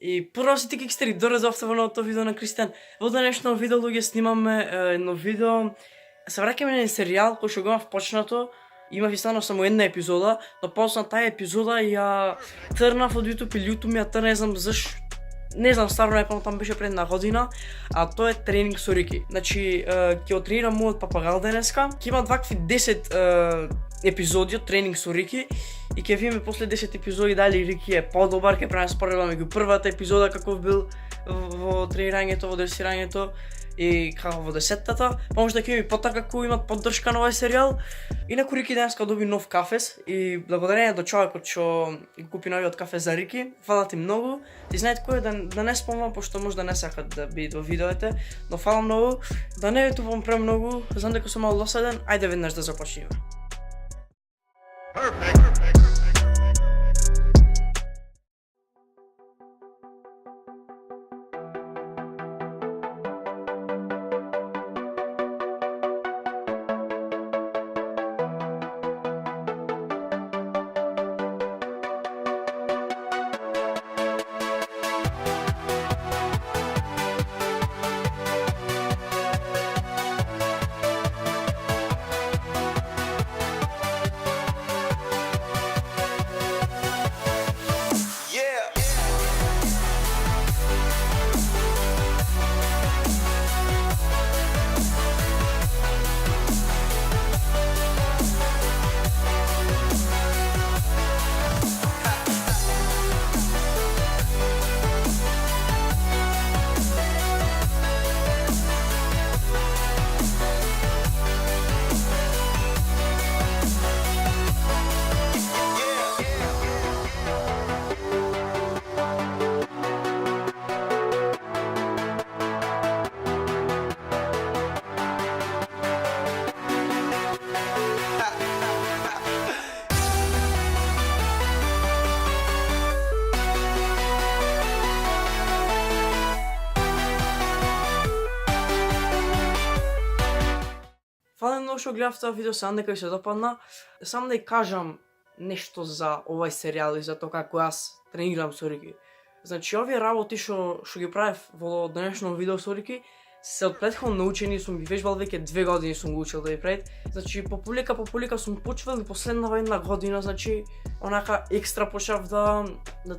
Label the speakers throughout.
Speaker 1: И просите кикстери, добре дојдовте во новото видео на Кристијан. Во денешно видео луѓе снимаме едно видео. Се враќаме на серијал кој што го имав почнато. Имав и станав само една епизода, но после таа епизода ја трнав од YouTube или YouTube ми ја трна, не знам зашто. Не знам, старо не помнам, там беше пред една година, а тоа е тренинг со Рики. Значи, ќе отренирам мојот папагал денеска. Ќе има вакви 10 епизоди од тренинг со Рики и ќе видиме после 10 епизоди дали Рики е подобар, ќе правиме споредба меѓу првата епизода каков бил во тренирањето, во дресирањето и како во 10-тата. Може да ќе ми потака кој имат поддршка на овој серијал. Инаку Рики денеска доби нов кафес и благодарение до човекот што го купи новиот кафес за Рики. Фала ти многу. Ти знаете кој е, да не спомнам пошто може да не сакат да бидат во видеото, но фала многу. Да не ветувам премногу, знам дека сум малку досаден. Ајде веднаш да започнеме. Фала многу што гледав тоа видео, сам дека ви се допадна. Само да ја кажам нешто за овој серијал и за тоа како јас тренирам со Рики. Значи, овие работи што ги правев во денешно видео со Рики се од претходно научени, сум ги вежбал веќе 2 години сум го учел да ги правит. Значи, по полека сум почвал и последнава една година, значи, онака екстра почнав да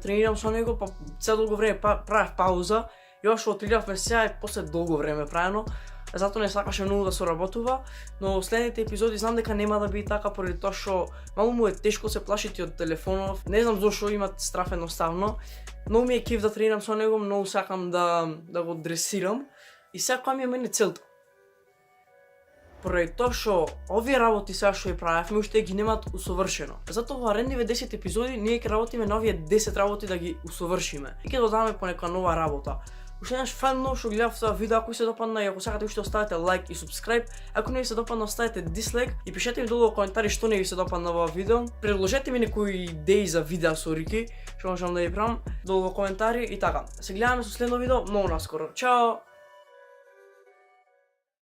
Speaker 1: тренирам со него, па цел долго време правев пауза и ова што отридавме сега е после долго време правено. Затоа не сакаше многу да соработува, но следните епизоди знам дека нема да биде така поради тоа што малку му е тешко се плашити од телефонов. Не знам зошто имат страф едноставно. Многу ми е кеф да тренирам со него, многу сакам да го дресирам и сега која ми е мене целта. Поради тоа што овие работи сега што ја правевме уште ги немаат усовршено. Затоа во наредниве 10 епизоди ние ќе работиме на овие 10 работи да ги усовршиме и ќе додадеме по нека нова работа. Уште еднаш фала многу што гледав тоа видео, ако ви се допадна и ако сакате уште оставете лайк и субскрайб, ако не ви се допадна оставете дислайк и пишете ми долу во коментари што не ви се допадна во видео. Предложете ми некои идеи за видеа со Рики, што можам да ја правам долу во коментари и така. Се гледаме со следно видео многу наскоро. Чао!